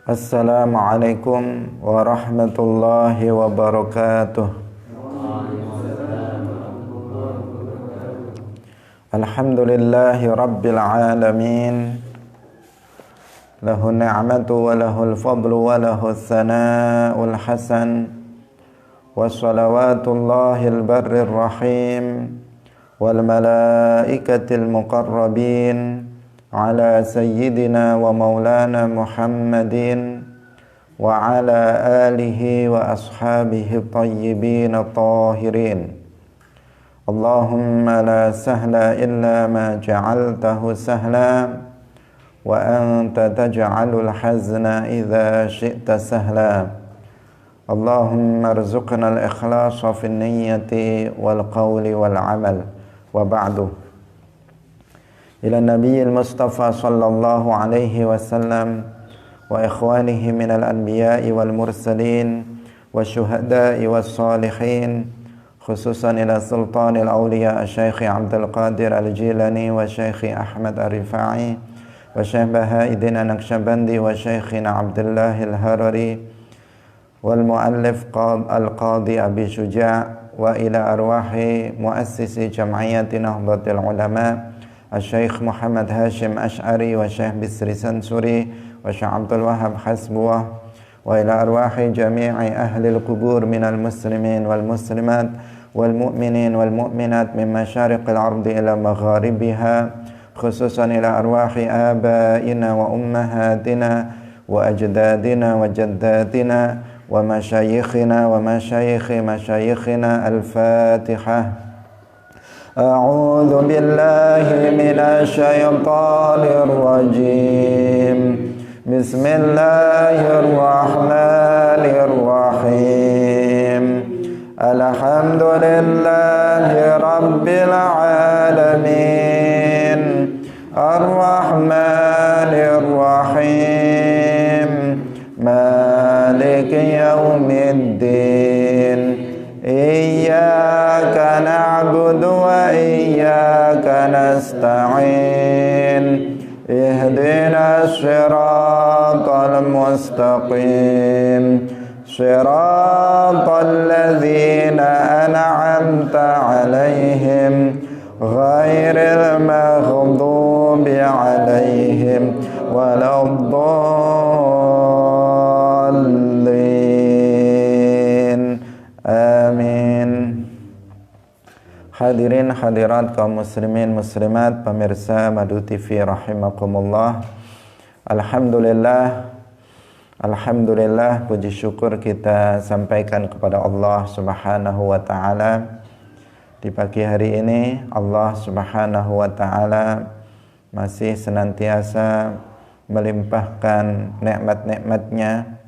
Assalamualaikum warahmatullahi wabarakatuh. Alhamdulillahi rabbil alamin. Lahu ni'matu wa lahul fadlu wa lahul thana'ul hasan. Wa salawatullahil barrir rahim. Wal malaikatil muqarrabin. Ala sayyidina wa maulana Muhammadin wa ala alihi wa ashabihi tayyibin tahirin. Allahumma la sahla illa ma ja'altahu sahla wa anta taj'alul hazna idha syi'ta sahla. Allahumma arzuqna al-ikhlasa fi niyyati wal qawli wal amal. Wa ba'du. Ila Nabiyil Mustafa sallallahu alaihi wasallam wa ikhwanihi minal anbiya'i wal mursalin wa syuhada'i was salihin, khususan ila sultanil awliya Syekh Abdul Qadir Al-Jilani wa Syekh Ahmad Ar-Rifa'i wa Syekh Baha'iddin An-Naqsyabandi wa Syekhina Abdullah Al-Harari wal muallif Al-Qadi Abi Syuja' wa ila arwahi muassisi jam'iyati Nahdlatul Ulama Syekh Muhammad Hashim Ash'ari wa Syekh Bisri Sansuri wa Syekh Abdul Wahab Hasbuwah wa ila arwahi jami'i ahli al-qubur minal muslimin wal muslimat wal mu'minin wal mu'minat min masyariqil ardi ila magharibiha, khususan ila arwahi abaina wa ummahatina wa ajdadina wa jaddatina wa masyayikhina wa masyayikhi masyayikhina. Al-Fatihah. A'udzu billahi minasy syaithanir rajim. Bismillahirrahmanirrahim. Alhamdulillahi rabbil alamin. Arrahmanir rahim. Maliki yaumiddin. Iyyaka na'budu wa iyyaka nasta'in. Ihdinas siratal mustaqim. Siratal ladzina an'amta 'alaihim ghairil maghdubi 'alaihim waladdallin. Amin. Hadirin hadirat kaum muslimin muslimat, pemirsa Madu TV rahimakumullah. Alhamdulillah, puji syukur kita sampaikan kepada Allah Subhanahu wa taala. Di pagi hari ini Allah Subhanahu wa taala masih senantiasa melimpahkan nikmat-nikmatnya,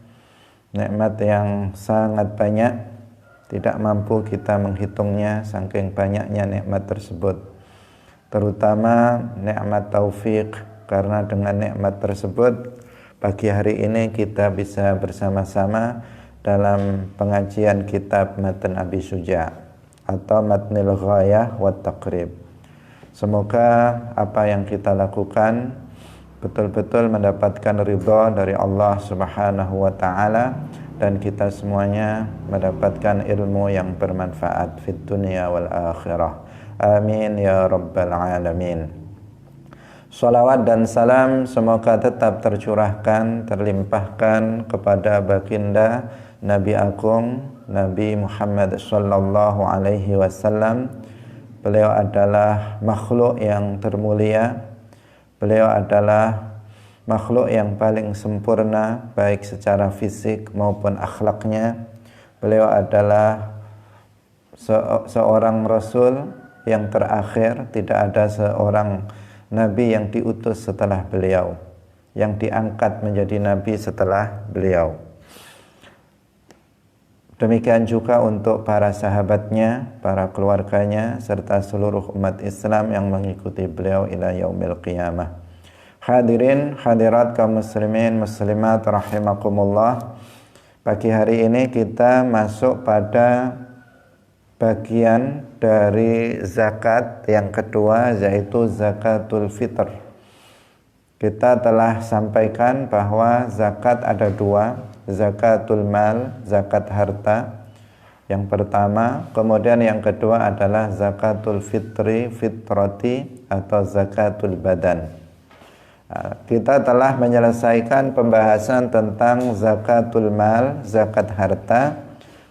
nikmat yang sangat banyak. Tidak mampu kita menghitungnya saking banyaknya nikmat tersebut. Terutama nikmat taufik, karena dengan nikmat tersebut pagi hari ini kita bisa bersama-sama dalam pengajian kitab Matan Abi Syuja' atau Matnil Ghayah wa Taqrib. Semoga apa yang kita lakukan betul-betul mendapatkan ridha dari Allah Subhanahu wa taala, dan kita semuanya mendapatkan ilmu yang bermanfaat fid dunya wal akhirah. Amin ya rabbal alamin. Salawat dan salam semoga tetap tercurahkan, terlimpahkan kepada baginda Nabi Agung Nabi Muhammad sallallahu alaihi wasallam. Beliau adalah makhluk yang termulia. Beliau adalah makhluk yang paling sempurna baik secara fisik maupun akhlaknya. Beliau adalah seorang rasul yang terakhir. Tidak ada seorang nabi yang diutus setelah beliau, yang diangkat menjadi nabi setelah beliau. Demikian juga untuk para sahabatnya, para keluarganya, serta seluruh umat Islam yang mengikuti beliau ila yaumil qiyamah. Hadirin hadirat kaum muslimin muslimat rahimakumullah. Pagi hari ini kita masuk pada bagian dari zakat yang kedua, yaitu zakatul fitr. kita telah sampaikan bahwa zakat ada dua, zakatul mal, zakat harta. Yang pertama, kemudian yang kedua adalah zakatul fitri, fitrati atau zakatul badan. Kita telah menyelesaikan pembahasan tentang zakatul mal, zakat harta.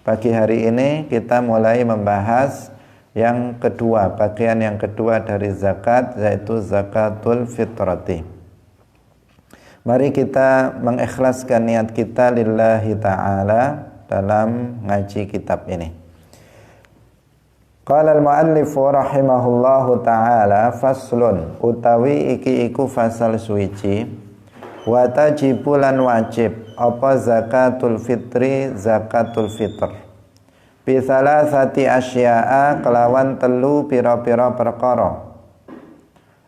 Pagi hari ini kita mulai membahas yang kedua, bagian yang kedua dari zakat, yaitu zakatul fitrati. Mari kita mengikhlaskan niat kita lillahi ta'ala dalam ngaji kitab ini. Qala al-muallif rahimahullahu ta'ala faslun utawi iki iku fasal suwiji wa tajibulan wajib apa zakatul fitri zakatul fitr bi salasati asya'a kelawan telu pira-pira perkara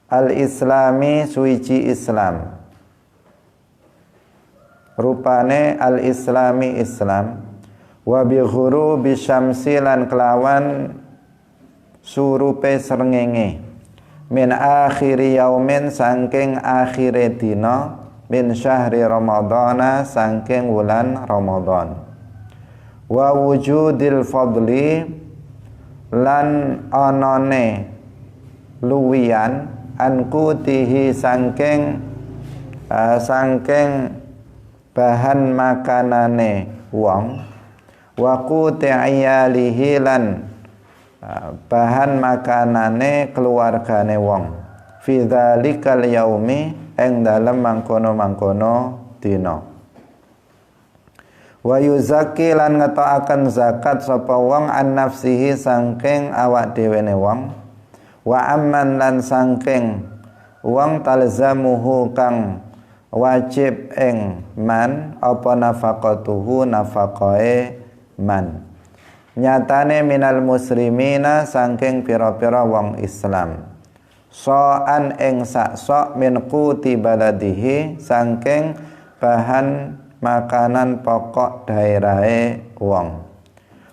al-islami suwiji Islam rupane al-islami Islam wa bi ghurubi syamsi lan kelawan surupe srengenge min akhiri yaumin saking akhire dina min syahri ramadhana saking wulan Ramadan wa wujudil fadli lan anane luwian ankutihi saking bahan makanane wong wa quti ayalihi lan bahan makanane keluargane wong fi dzalikal yaumi ing dalem mangkono-mangkono dina wa yuzakki lan ngetokaken zakat sapa wong an nafsihi saking awak dhewene wong wa amman lan saking wong talzamuhu kang wajib ing man apa nafaqatuhu nafaqae man nyatane minal muslimina saking pira-pira wong Islam so'an ing sak min quti baladihi saking bahan makanan pokok daerahe wong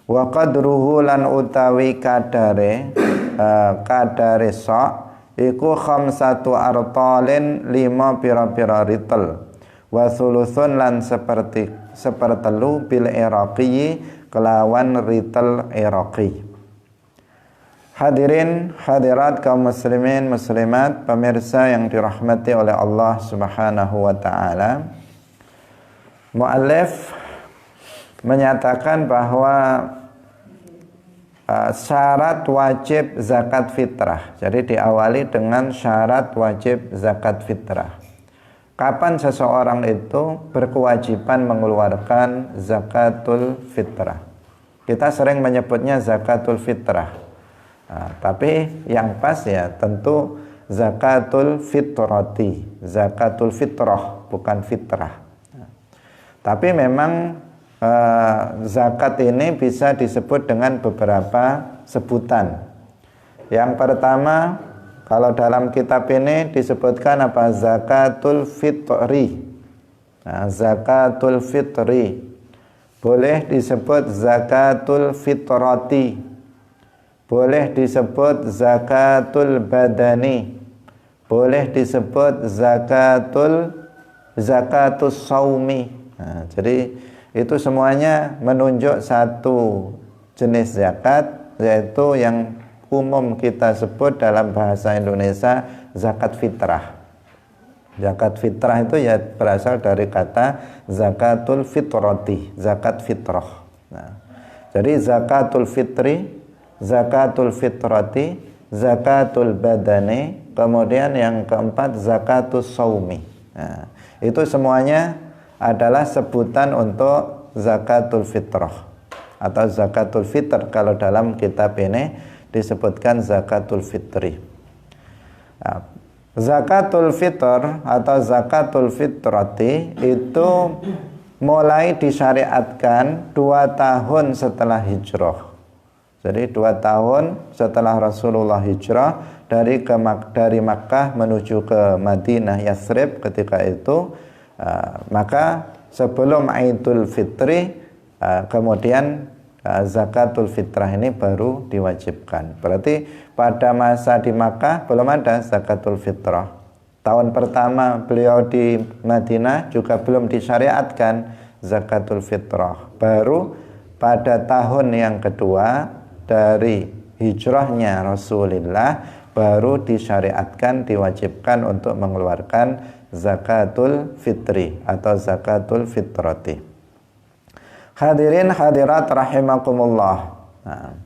wa qadruhu lan utawi kadare sok iku khamsatu artalin 5 pira-pira ritel wa sulusun lan sepertelu bil iraqi kelawan ritel iraqi. Hadirin hadirat kaum muslimin muslimat pemirsa yang dirahmati oleh Allah Subhanahu wa taala. Muallif menyatakan bahwa syarat wajib zakat fitrah. Jadi diawali dengan syarat wajib zakat fitrah. Kapan seseorang itu berkewajiban mengeluarkan zakatul fitrah? Kita sering menyebutnya zakatul fitrah. Tapi yang pas ya tentu zakatul fitrati, zakatul fitrah, bukan fitrah. Tapi memang zakat ini bisa disebut dengan beberapa sebutan. Yang pertama, kalau dalam kitab ini disebutkan apa? Zakatul fitri. Zakatul fitri. Boleh disebut zakatul fitrati. Boleh disebut zakatul badani. Boleh disebut zakatus saumi. Jadi itu semuanya menunjuk satu jenis zakat, yaitu yang umum kita sebut dalam bahasa Indonesia zakat fitrah. Zakat fitrah itu ya berasal dari kata zakatul fitrati, zakat fitrah. Jadi zakatul fitri, zakatul fitrati, zakatul badani, kemudian yang keempat zakatus saumi. Itu semuanya adalah sebutan untuk zakatul fitrah atau zakatul fitr. Kalau dalam kitab ini disebutkan zakatul fitri. Zakatul fitr atau zakatul fitrati itu mulai disyariatkan 2 tahun setelah hijrah. Jadi 2 tahun setelah Rasulullah hijrah dari Makkah menuju ke Madinah Yathrib ketika itu. Maka sebelum Idul Fitri kemudian zakatul fitrah ini baru diwajibkan. Berarti pada masa di Makkah belum ada zakatul fitrah. Tahun pertama beliau di Madinah juga belum disyariatkan zakatul fitrah. Baru pada tahun yang kedua dari hijrahnya Rasulullah baru disyariatkan, diwajibkan untuk mengeluarkan zakatul fitri atau zakatul fitrati. Hadirin hadirat rahimakumullah. Nah,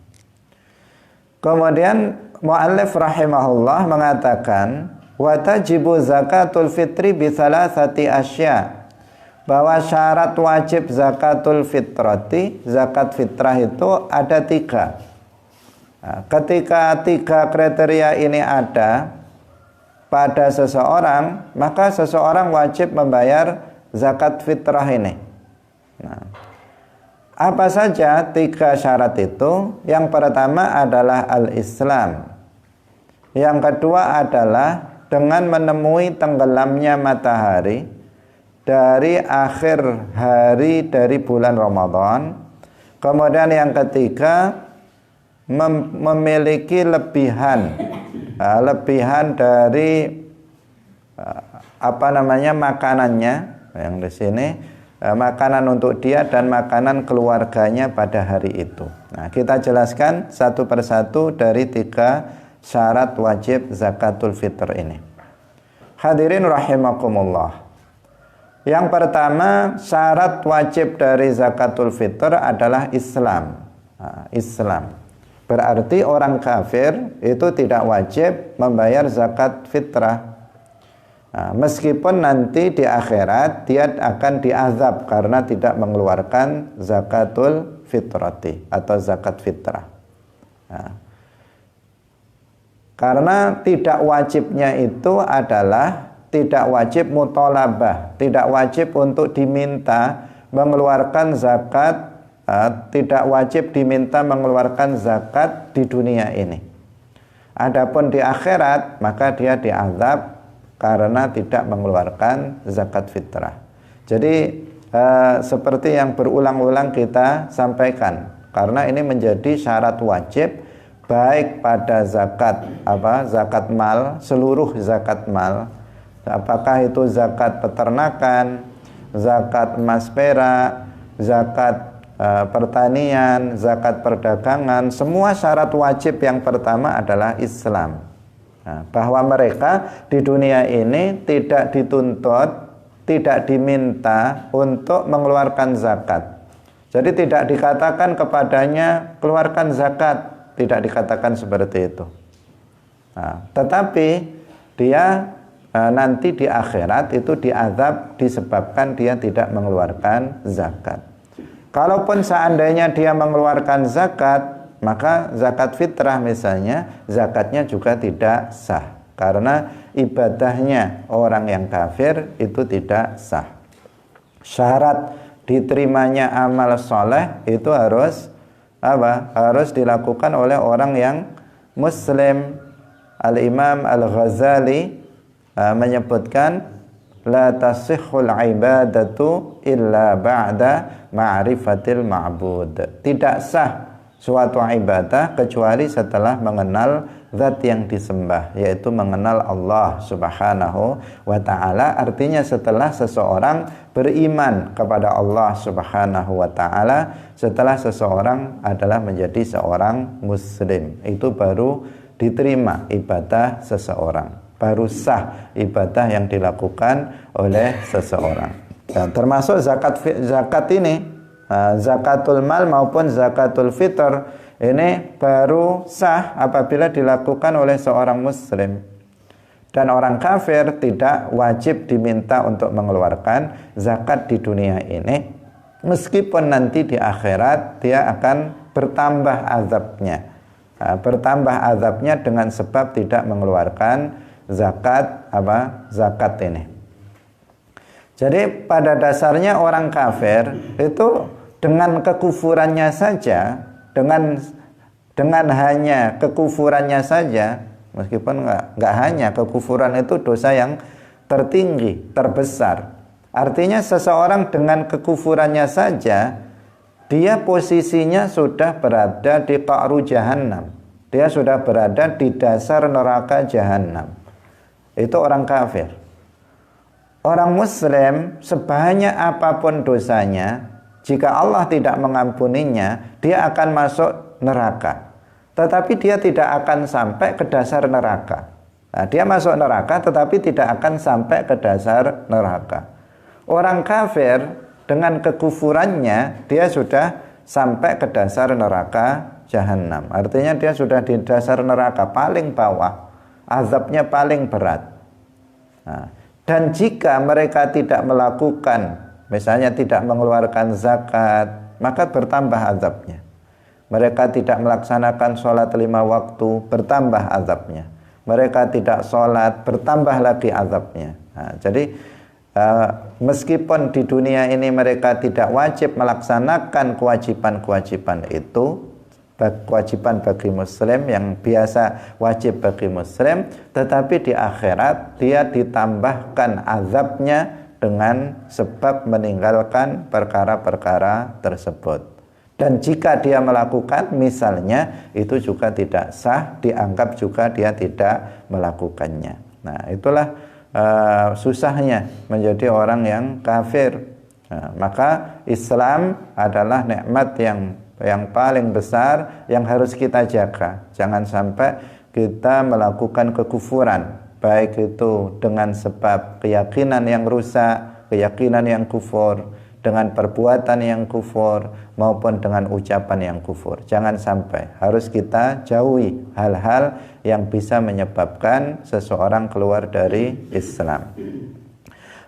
kemudian muallif rahimahullah mengatakan wa tajibu zakatul fitri bi thalathati asya, bahwa syarat wajib zakatul fitrati, zakat fitrah itu ada 3. Nah, ketika 3 kriteria ini ada pada seseorang, maka seseorang wajib membayar zakat fitrah ini. Nah, apa saja 3 syarat itu? Yang pertama adalah al-Islam. Yang kedua adalah dengan menemui tenggelamnya matahari dari akhir hari dari bulan Ramadan. Kemudian yang ketiga, memiliki lebihan dari makanannya, yang di sini makanan untuk dia dan makanan keluarganya pada hari itu. Nah, kita jelaskan satu persatu dari 3 syarat wajib zakatul fitr ini. Hadirin rahimakumullah. Yang pertama, syarat wajib dari zakatul fitr adalah Islam. Nah, Islam berarti orang kafir itu tidak wajib membayar zakat fitrah. Nah, meskipun nanti di akhirat dia akan diazab karena tidak mengeluarkan zakatul fitrati atau zakat fitrah. Nah, karena tidak wajibnya itu adalah tidak wajib mutolabah, tidak wajib untuk diminta mengeluarkan zakat, tidak wajib diminta mengeluarkan zakat di dunia ini. Adapun di akhirat maka dia diazab karena tidak mengeluarkan zakat fitrah. Jadi seperti yang berulang-ulang kita sampaikan, karena ini menjadi syarat wajib baik pada zakat zakat mal, seluruh zakat mal, apakah itu zakat peternakan, zakat emas perak, zakat pertanian, zakat perdagangan, semua syarat wajib yang pertama adalah Islam. Nah, bahwa mereka di dunia ini tidak dituntut, tidak diminta untuk mengeluarkan zakat. Jadi tidak dikatakan kepadanya keluarkan zakat, tidak dikatakan seperti itu. Nah, tetapi dia nanti di akhirat itu diazab disebabkan dia tidak mengeluarkan zakat. Kalaupun seandainya dia mengeluarkan zakat, maka zakat fitrah misalnya, zakatnya juga tidak sah karena ibadahnya orang yang kafir itu tidak sah. Syarat diterimanya amal soleh itu harus harus dilakukan oleh orang yang muslim. Al-Imam Al-Ghazali menyebutkan la tasihhul ibadatu illa ba'da ma'rifatil ma'bud. Tidak sah suatu ibadah kecuali setelah mengenal zat yang disembah, yaitu mengenal Allah Subhanahu wa ta'ala. Artinya setelah seseorang beriman kepada Allah Subhanahu wa ta'ala, setelah seseorang adalah menjadi seorang muslim, itu baru diterima ibadah seseorang, baru sah ibadah yang dilakukan oleh seseorang. Dan termasuk zakat ini, zakatul mal maupun zakatul fitr ini baru sah apabila dilakukan oleh seorang muslim. Dan orang kafir tidak wajib diminta untuk mengeluarkan zakat di dunia ini, meskipun nanti di akhirat dia akan bertambah azabnya. Bertambah azabnya dengan sebab tidak mengeluarkan zakat zakat ini. Jadi pada dasarnya orang kafir itu dengan kekufurannya saja, dengan hanya kekufurannya saja, meskipun nggak hanya kekufuran itu dosa yang tertinggi, terbesar. Artinya seseorang dengan kekufurannya saja, dia posisinya sudah berada di qa'ru jahannam. Dia sudah berada di dasar neraka jahannam. Itu orang kafir. Orang muslim sebanyak apapun dosanya, jika Allah tidak mengampuninya, dia akan masuk neraka. Tetapi dia tidak akan sampai ke dasar neraka. Nah, dia masuk neraka tetapi tidak akan sampai ke dasar neraka. Orang kafir dengan kekufurannya, dia sudah sampai ke dasar neraka jahanam. Artinya dia sudah di dasar neraka paling bawah, azabnya paling berat. Nah, dan jika mereka tidak melakukan, misalnya tidak mengeluarkan zakat, maka bertambah azabnya. Mereka tidak melaksanakan sholat 5 waktu, bertambah azabnya. Mereka tidak sholat, bertambah lagi azabnya. Nah, jadi meskipun di dunia ini mereka tidak wajib melaksanakan kewajiban-kewajiban itu, kewajiban bagi muslim yang biasa wajib bagi muslim, tetapi di akhirat dia ditambahkan azabnya dengan sebab meninggalkan perkara-perkara tersebut. Dan jika dia melakukan, misalnya, itu juga tidak sah, dianggap juga dia tidak melakukannya. Nah, itulah susahnya menjadi orang yang kafir. Nah, maka Islam adalah nikmat yang paling besar yang harus kita jaga. Jangan sampai kita melakukan kekufuran, baik itu dengan sebab keyakinan yang rusak, keyakinan yang kufur, dengan perbuatan yang kufur, maupun dengan ucapan yang kufur. Jangan sampai, harus kita jauhi hal-hal yang bisa menyebabkan seseorang keluar dari Islam.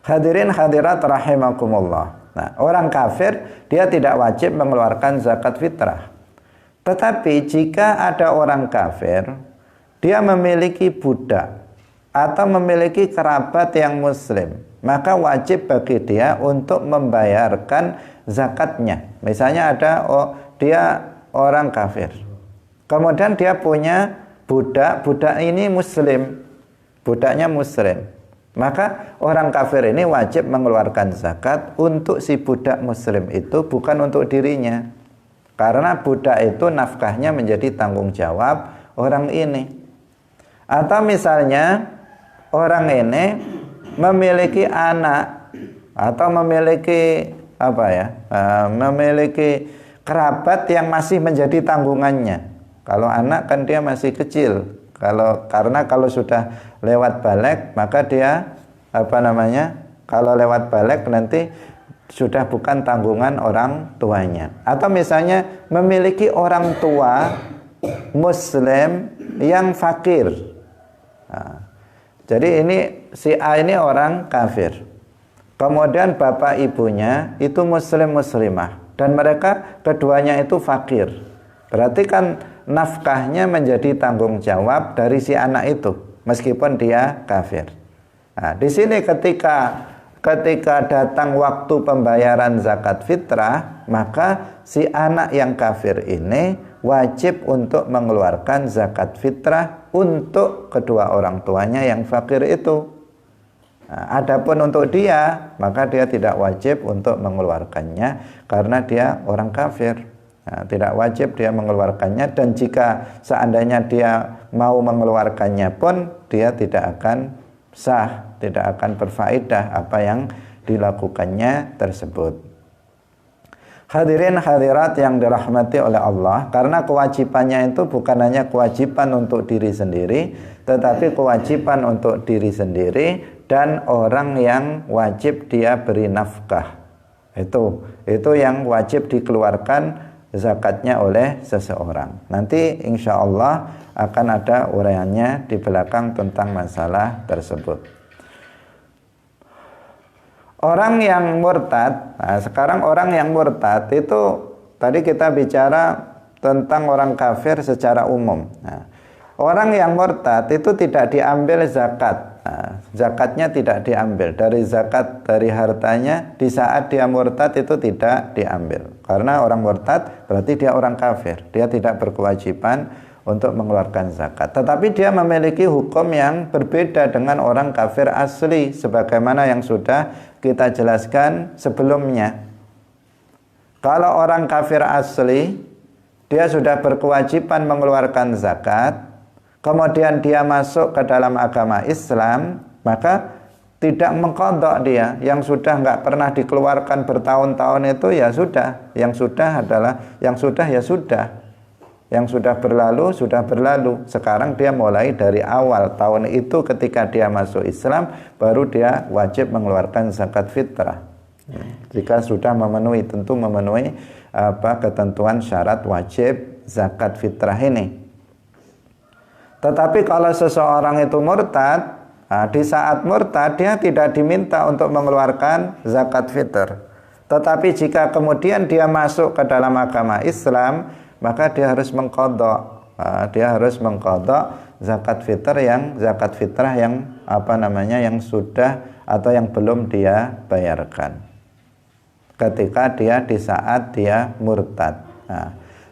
Hadirin hadirat rahimakumullah. Nah, orang kafir dia tidak wajib mengeluarkan zakat fitrah. Tetapi jika ada orang kafir, dia memiliki budak atau memiliki kerabat yang muslim, maka wajib bagi dia untuk membayarkan zakatnya. Misalnya dia orang kafir, kemudian dia punya budak ini muslim, budaknya muslim, maka orang kafir ini wajib mengeluarkan zakat untuk si budak muslim itu, bukan untuk dirinya. Karena budak itu nafkahnya menjadi tanggung jawab orang ini. Atau misalnya orang ini memiliki anak atau memiliki memiliki kerabat yang masih menjadi tanggungannya. Kalau anak kan dia masih kecil. Karena kalau sudah lewat balik, maka dia kalau lewat balik nanti sudah bukan tanggungan orang tuanya. Atau misalnya memiliki orang tua muslim yang fakir. Nah, jadi ini si A ini orang kafir, kemudian bapak ibunya itu muslim muslimah, dan mereka keduanya itu fakir. Berarti kan nafkahnya menjadi tanggung jawab dari si anak itu, meskipun dia kafir. Nah, di sini ketika datang waktu pembayaran zakat fitrah, maka si anak yang kafir ini wajib untuk mengeluarkan zakat fitrah untuk kedua orang tuanya yang fakir itu. Nah, adapun untuk dia, maka dia tidak wajib untuk mengeluarkannya karena dia orang kafir. Nah, tidak wajib dia mengeluarkannya, dan jika seandainya dia mau mengeluarkannya pun dia tidak akan sah, tidak akan berfaedah apa yang dilakukannya tersebut. Hadirin hadirat yang dirahmati oleh Allah, karena kewajibannya itu bukan hanya kewajiban untuk diri sendiri, tetapi kewajiban untuk diri sendiri dan orang yang wajib dia beri nafkah. Itu yang wajib dikeluarkan zakatnya oleh seseorang. Nanti insya Allah akan ada uraiannya di belakang tentang masalah tersebut. Orang yang murtad, nah sekarang orang yang murtad itu tadi kita bicara tentang orang kafir secara umum. Nah, orang yang murtad itu tidak diambil zakat. Nah, zakatnya tidak diambil dari zakat dari hartanya di saat dia murtad, itu tidak diambil. Karena orang murtad berarti dia orang kafir, dia tidak berkewajiban untuk mengeluarkan zakat. Tetapi dia memiliki hukum yang berbeda dengan orang kafir asli, sebagaimana yang sudah kita jelaskan sebelumnya. Kalau orang kafir asli, dia sudah berkewajiban mengeluarkan zakat. kemudian dia masuk ke dalam agama Islam, maka tidak mengqadha dia. Yang sudah nggak pernah dikeluarkan bertahun-tahun itu ya sudah. Yang sudah adalah yang sudah ya sudah. Yang sudah berlalu, sudah berlalu. Sekarang dia mulai dari awal tahun itu ketika dia masuk Islam, baru dia wajib mengeluarkan zakat fitrah. Jika sudah memenuhi, tentu memenuhi ketentuan syarat wajib zakat fitrah ini. Tetapi kalau seseorang itu murtad, di saat murtad dia tidak diminta untuk mengeluarkan zakat fitr. Tetapi jika kemudian dia masuk ke dalam agama Islam, maka dia harus mengqadha. Dia harus mengqadha zakat fitrah yang yang sudah atau yang belum dia bayarkan ketika dia di saat dia murtad.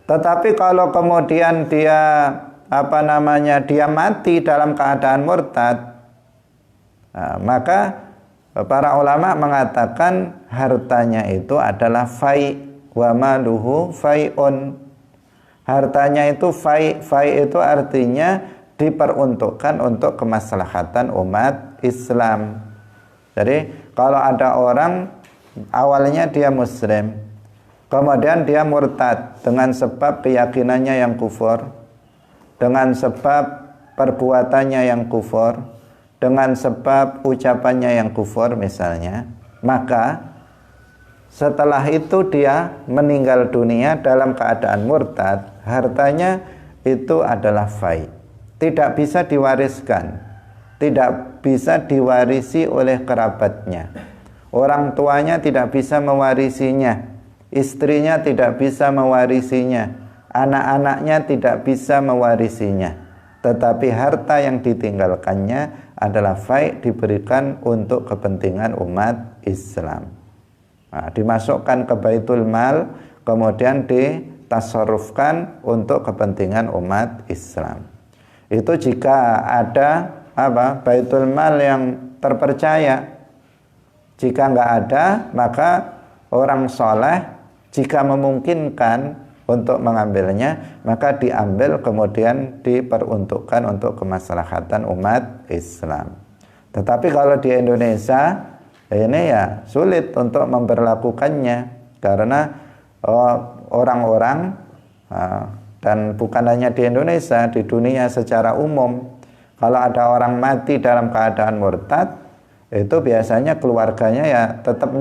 Tetapi kalau kemudian dia dia mati dalam keadaan murtad, maka para ulama mengatakan hartanya itu adalah fai wa maluhu fai'un. Hartanya itu fai itu artinya diperuntukkan untuk kemaslahatan umat Islam. Jadi kalau ada orang awalnya dia muslim, kemudian dia murtad dengan sebab keyakinannya yang kufur, dengan sebab perbuatannya yang kufur, dengan sebab ucapannya yang kufur misalnya, maka setelah itu dia meninggal dunia dalam keadaan murtad, hartanya itu adalah fai, tidak bisa diwariskan, tidak bisa diwarisi oleh kerabatnya, orang tuanya tidak bisa mewarisinya, istrinya tidak bisa mewarisinya, anak-anaknya tidak bisa mewarisinya, tetapi harta yang ditinggalkannya adalah fai, diberikan untuk kepentingan umat Islam. Dimasukkan ke baitul mal, kemudian ditasarrufkan untuk kepentingan umat Islam. Itu jika ada baitul mal yang terpercaya. Jika nggak ada, maka orang soleh jika memungkinkan untuk mengambilnya, maka diambil kemudian diperuntukkan untuk kemaslahatan umat Islam. Tetapi kalau di Indonesia ini ya sulit untuk memperlakukannya, karena orang-orang dan bukan hanya di Indonesia, di dunia secara umum, kalau ada orang mati dalam keadaan murtad, itu biasanya keluarganya ya tetap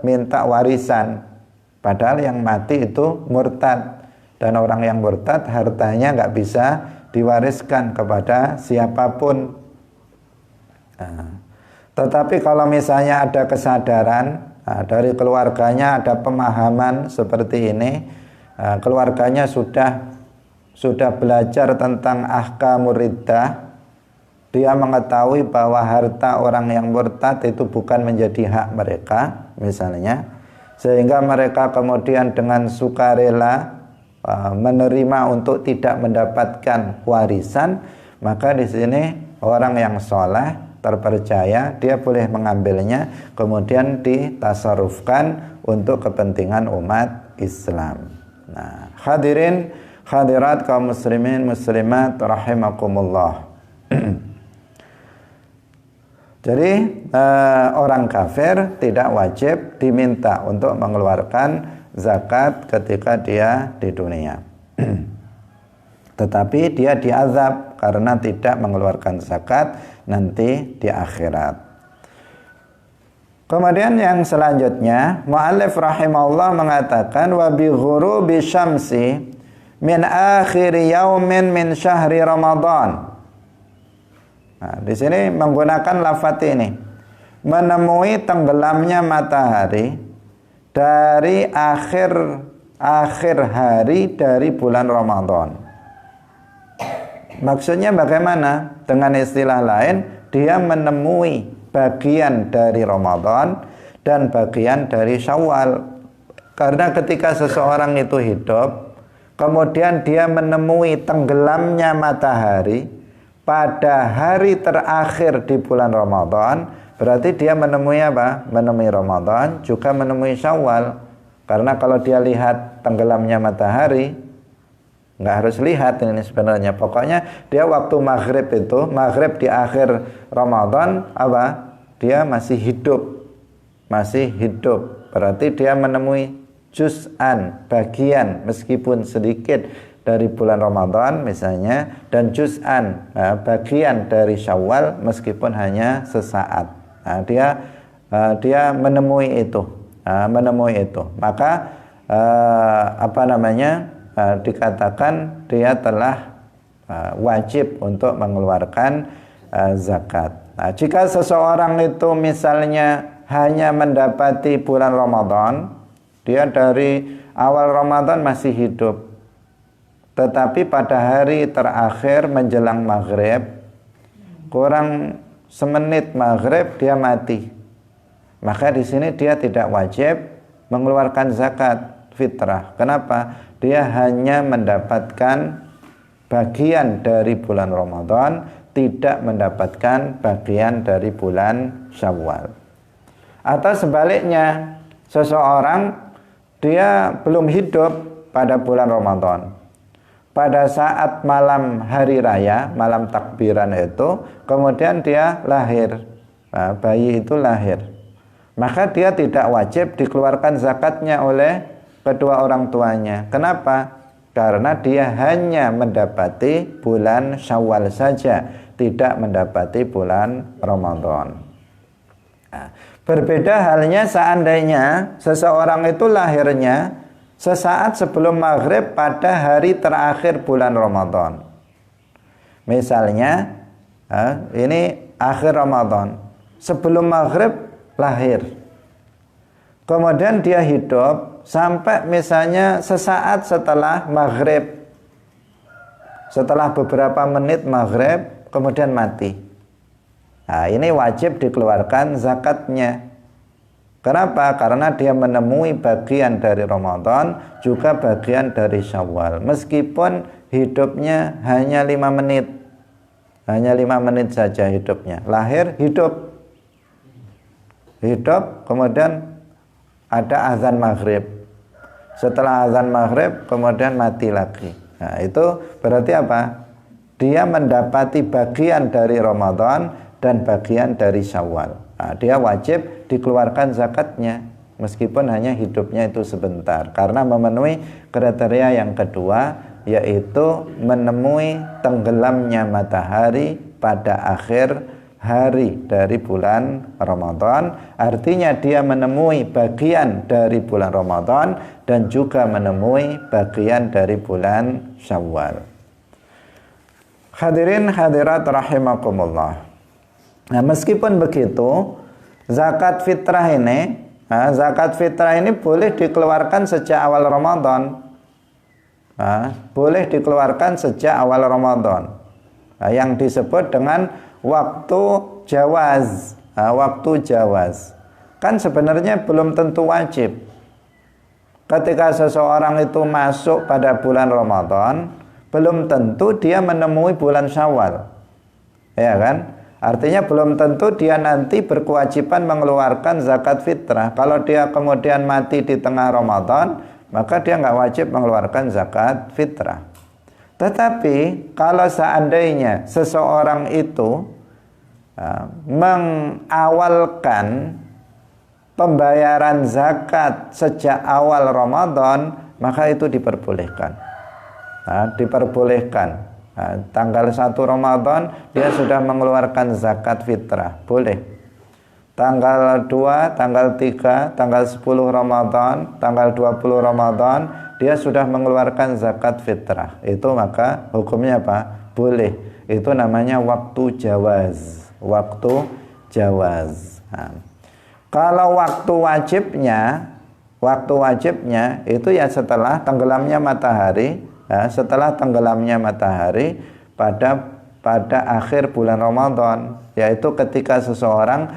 minta warisan, padahal yang mati itu murtad, dan orang yang murtad hartanya nggak bisa diwariskan kepada siapapun. Tetapi kalau misalnya ada kesadaran dari keluarganya, ada pemahaman seperti ini, keluarganya sudah belajar tentang ahkamur riddah, dia mengetahui bahwa harta orang yang murtad itu bukan menjadi hak mereka misalnya, sehingga mereka kemudian dengan sukarela menerima untuk tidak mendapatkan warisan, maka di sini orang yang soleh terpercaya dia boleh mengambilnya, kemudian ditasarrufkan untuk kepentingan umat Islam. Nah, hadirin hadirat kaum muslimin muslimat rahimakumullah. Jadi orang kafir tidak wajib diminta untuk mengeluarkan zakat ketika dia di dunia. Tetapi dia diazab karena tidak mengeluarkan zakat nanti di akhirat. Kemudian yang selanjutnya, muallif rahimahullah mengatakan wa bi ghurubi syamsi min akhir yaumin min syahri Ramadan. Nah, di sini menggunakan lafaz ini, menemui tenggelamnya matahari dari akhir hari dari bulan Ramadan. Maksudnya bagaimana? Dengan istilah lain, dia menemui bagian dari Ramadan dan bagian dari Syawal. Karena ketika seseorang itu hidup, kemudian dia menemui tenggelamnya matahari pada hari terakhir di bulan Ramadan, berarti dia menemui apa? Menemui Ramadan, juga menemui Syawal. Karena kalau dia lihat tenggelamnya matahari nggak harus lihat ini sebenarnya. Pokoknya dia waktu maghrib itu, maghrib di akhir Ramadan apa? Dia masih hidup, berarti dia menemui juz'an, bagian meskipun sedikit dari bulan Ramadan misalnya, dan juz'an, bagian dari Syawal meskipun hanya sesaat. Nah, dia menemui itu, maka dikatakan dia telah wajib untuk mengeluarkan zakat. Nah, jika seseorang itu misalnya hanya mendapati bulan Ramadan, dia dari awal Ramadan masih hidup, tetapi pada hari terakhir menjelang maghrib, kurang semenit maghrib dia mati, maka di sini dia tidak wajib mengeluarkan zakat fitrah. Kenapa? Dia hanya mendapatkan bagian dari bulan Ramadan, tidak mendapatkan bagian dari bulan Syawal. Atau sebaliknya, seseorang dia belum hidup pada bulan Ramadan. Pada saat malam hari raya, malam takbiran itu, kemudian dia lahir, bayi itu lahir, maka dia tidak wajib dikeluarkan zakatnya oleh kedua orang tuanya. Kenapa? Karena dia hanya mendapati bulan Syawal saja, tidak mendapati bulan Ramadan. Nah, berbeda halnya seandainya seseorang itu lahirnya sesaat sebelum maghrib pada hari terakhir bulan Ramadan. Misalnya, ini akhir Ramadan, sebelum maghrib lahir, kemudian dia hidup sampai misalnya sesaat setelah maghrib, setelah beberapa menit maghrib, kemudian mati. Nah, ini wajib dikeluarkan zakatnya. Kenapa? Karena dia menemui bagian dari Ramadan, juga bagian dari Syawal. Meskipun hidupnya hanya 5 menit. Hanya 5 menit saja hidupnya. Lahir, hidup, kemudian ada azan maghrib. Setelah azan maghrib, kemudian mati lagi. Nah, itu berarti apa? Dia mendapati bagian dari Ramadan dan bagian dari Syawal. Nah, dia wajib dikeluarkan zakatnya meskipun hanya hidupnya itu sebentar, karena memenuhi kriteria yang kedua, yaitu menemui tenggelamnya matahari pada akhir hari dari bulan Ramadan. Artinya dia menemui bagian dari bulan Ramadan dan juga menemui bagian dari bulan Syawal. Hadirin hadirat rahimakumullah. Nah, meskipun begitu, zakat fitrah ini boleh dikeluarkan sejak awal Ramadan. Boleh dikeluarkan sejak awal Ramadan. Yang disebut dengan waktu jawaz. Waktu jawaz. Kan sebenarnya belum tentu wajib. Ketika seseorang itu masuk pada bulan Ramadan, belum tentu dia menemui bulan Syawal. Ya kan? Artinya belum tentu dia nanti berkewajiban mengeluarkan zakat fitrah. Kalau dia kemudian mati di tengah Ramadan, maka dia nggak wajib mengeluarkan zakat fitrah. Tetapi kalau seandainya seseorang itu mengawalkan pembayaran zakat sejak awal Ramadan, maka itu diperbolehkan. Tanggal 1 Ramadan dia sudah mengeluarkan zakat fitrah, boleh. Tanggal 2, tanggal 3, tanggal 10 Ramadan, tanggal 20 Ramadan dia sudah mengeluarkan zakat fitrah. Itu maka hukumnya apa? Boleh. Itu namanya waktu jawaz. Waktu jawaz. Kalau waktu wajibnya itu ya setelah tenggelamnya matahari. Setelah tenggelamnya matahari pada akhir bulan Ramadan, yaitu ketika seseorang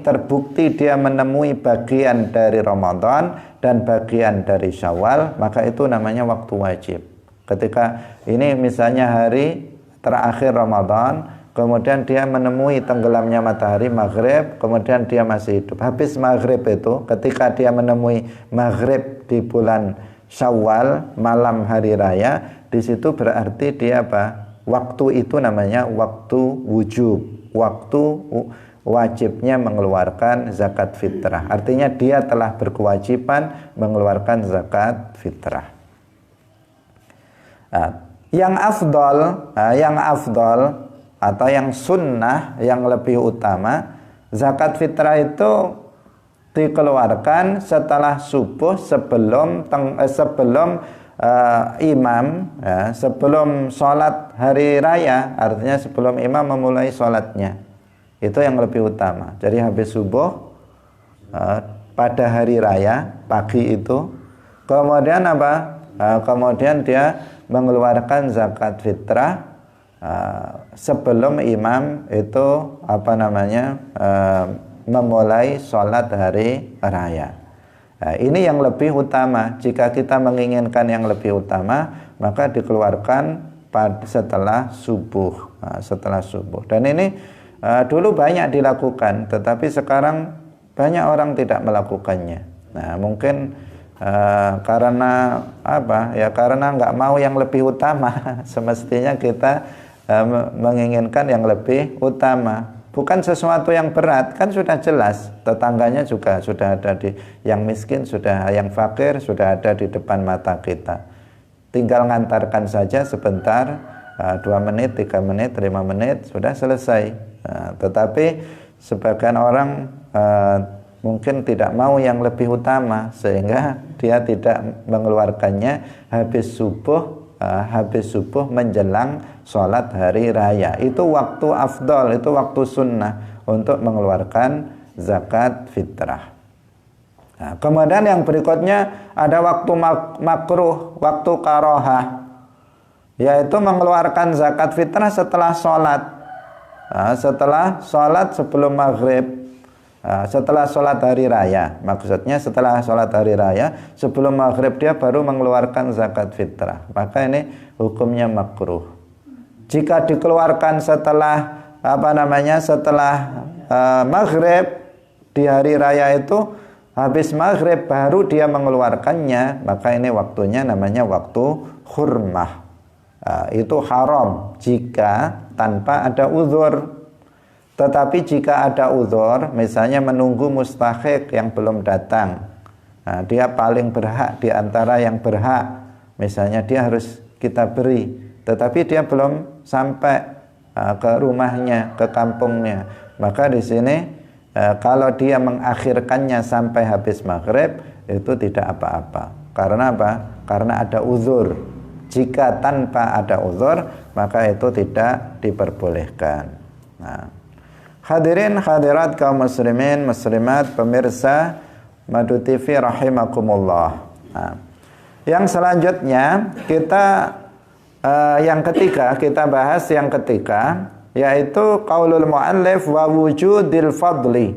terbukti dia menemui bagian dari Ramadan dan bagian dari Syawal, maka itu namanya waktu wajib. Ketika ini misalnya hari terakhir Ramadan, kemudian dia menemui tenggelamnya matahari maghrib, kemudian dia masih hidup. Habis maghrib itu, ketika dia menemui maghrib di bulan Syawal, malam hari raya, di situ berarti dia apa? Waktu itu namanya waktu wujub, waktu wajibnya mengeluarkan zakat fitrah. Artinya dia telah berkewajiban mengeluarkan zakat fitrah. Yang afdol atau yang sunnah, yang lebih utama, zakat fitrah itu dikeluarkan setelah subuh, sebelum imam, ya, sebelum sholat hari raya, artinya sebelum imam memulai sholatnya. Itu yang lebih utama. Jadi habis subuh pada hari raya pagi itu, kemudian apa? Kemudian dia mengeluarkan zakat fitrah sebelum imam itu memulai sholat hari raya. Nah, ini yang lebih utama. Jika kita menginginkan yang lebih utama, maka dikeluarkan setelah subuh. Setelah subuh. Dan ini dulu banyak dilakukan, tetapi sekarang banyak orang tidak melakukannya. Nah, mungkin karena apa? Ya karena nggak mau yang lebih utama. Semestinya kita menginginkan yang lebih utama. Bukan sesuatu yang berat, kan sudah jelas. Tetangganya juga sudah ada yang miskin, yang fakir sudah ada di depan mata kita. Tinggal ngantarkan saja sebentar, 2 menit, 3 menit, 5 menit, sudah selesai. Tetapi sebagian orang mungkin tidak mau yang lebih utama, sehingga dia tidak mengeluarkannya habis subuh menjelang sholat hari raya. Itu waktu afdol, itu waktu sunnah untuk mengeluarkan zakat fitrah. Nah, kemudian yang berikutnya ada waktu makruh, waktu karohah, yaitu mengeluarkan zakat fitrah setelah sholat. Nah, setelah sholat sebelum maghrib, setelah sholat hari raya, maksudnya setelah sholat hari raya sebelum maghrib dia baru mengeluarkan zakat fitrah, maka ini hukumnya makruh. Jika dikeluarkan setelah maghrib di hari raya itu, habis maghrib baru dia mengeluarkannya, maka ini waktunya namanya waktu hurmah. Itu haram jika tanpa ada uzur. Tetapi jika ada uzur, misalnya menunggu mustahiq yang belum datang, dia paling berhak di antara yang berhak, misalnya dia harus kita beri, tetapi dia belum sampai ke rumahnya, ke kampungnya, maka di sini kalau dia mengakhirkannya sampai habis maghrib, itu tidak apa-apa. Karena apa? Karena ada uzur. Jika tanpa ada uzur, maka itu tidak diperbolehkan. Nah, hadirin hadirat kaum muslimin muslimat pemirsa Madu TV rahimakumullah. Nah, yang selanjutnya kita kita bahas yang ketiga, yaitu qaulul muallif wa wujudil fadli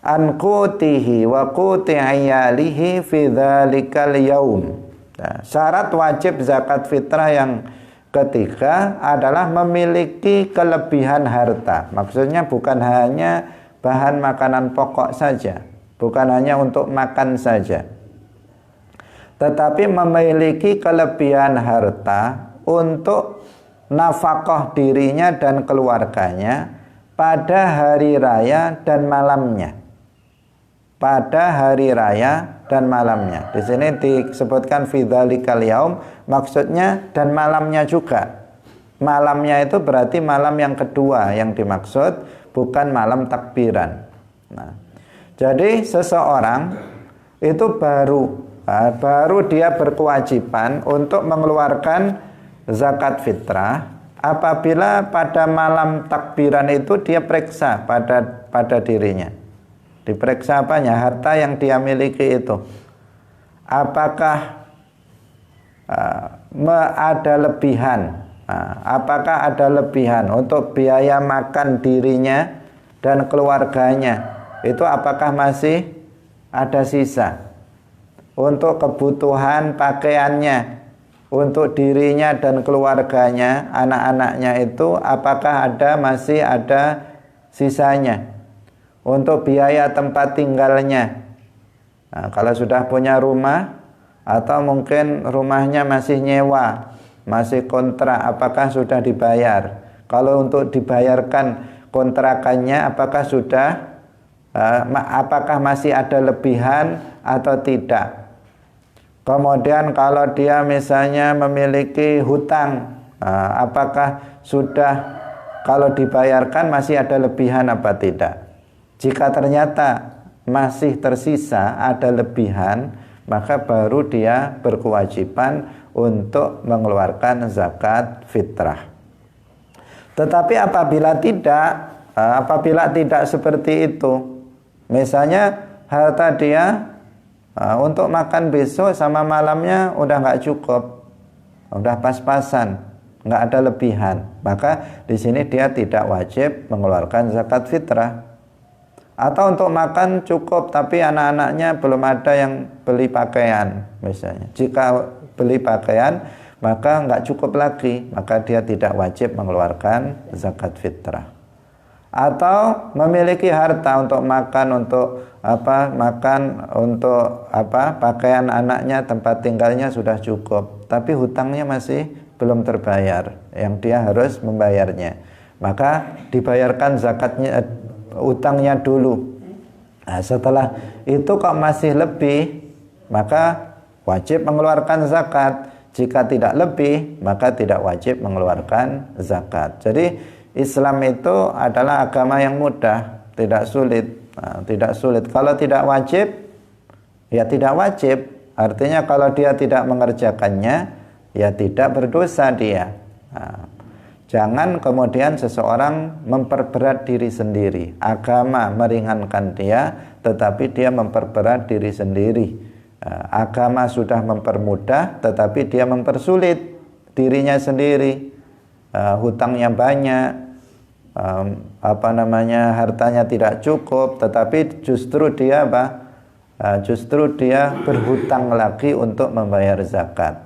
an qutihi wa quti ayalihi fi dzalikal yaum. Nah, syarat wajib zakat fitrah yang ketiga adalah memiliki kelebihan harta. Maksudnya bukan hanya bahan makanan pokok saja, bukan hanya untuk makan saja, tetapi memiliki kelebihan harta untuk nafkah dirinya dan keluarganya pada hari raya dan malamnya. Pada hari raya dan malamnya. Di sini disebutkan fi dzalikal yaum, maksudnya dan malamnya juga. Malamnya itu berarti malam yang kedua yang dimaksud, bukan malam takbiran. Nah, jadi seseorang itu baru dia berkewajiban untuk mengeluarkan zakat fitrah apabila pada malam takbiran itu dia periksa pada dirinya. Diperiksa apanya? Harta yang dia miliki itu, apakah ada lebihan? Apakah ada lebihan untuk biaya makan dirinya dan keluarganya? Itu apakah masih ada sisa untuk kebutuhan pakaiannya, untuk dirinya dan keluarganya, anak-anaknya itu apakah masih ada sisanya? Untuk biaya tempat tinggalnya, nah, kalau sudah punya rumah, atau mungkin rumahnya masih nyewa, masih kontrak, apakah sudah dibayar? Kalau untuk dibayarkan kontrakannya, apakah sudah, apakah masih ada lebihan atau tidak? Kemudian kalau dia misalnya memiliki hutang, apakah sudah, kalau dibayarkan masih ada lebihan apa tidak? Jika ternyata masih tersisa ada lebihan, maka baru dia berkewajiban untuk mengeluarkan zakat fitrah. Tetapi apabila tidak seperti itu, misalnya harta dia untuk makan besok sama malamnya udah nggak cukup, udah pas-pasan, nggak ada lebihan, maka di sini dia tidak wajib mengeluarkan zakat fitrah. Atau untuk makan cukup tapi anak-anaknya belum ada yang beli pakaian misalnya. Jika beli pakaian maka nggak cukup lagi, maka dia tidak wajib mengeluarkan zakat fitrah. Atau memiliki harta untuk makan, pakaian anaknya, tempat tinggalnya sudah cukup, tapi hutangnya masih belum terbayar, yang dia harus membayarnya, maka dibayarkan zakatnya, utangnya dulu. Nah, setelah itu kok masih lebih, maka wajib mengeluarkan zakat. Jika tidak lebih, maka tidak wajib mengeluarkan zakat. Jadi Islam itu adalah agama yang mudah, tidak sulit. Tidak sulit. Kalau tidak wajib, ya tidak wajib. Artinya kalau dia tidak mengerjakannya, ya tidak berdosa dia. Jangan kemudian seseorang memperberat diri sendiri. Agama meringankan dia, tetapi dia memperberat diri sendiri. Agama sudah mempermudah, tetapi dia mempersulit dirinya sendiri. Hutangnya banyak, hartanya tidak cukup, tetapi justru dia justru dia berhutang lagi untuk membayar zakat.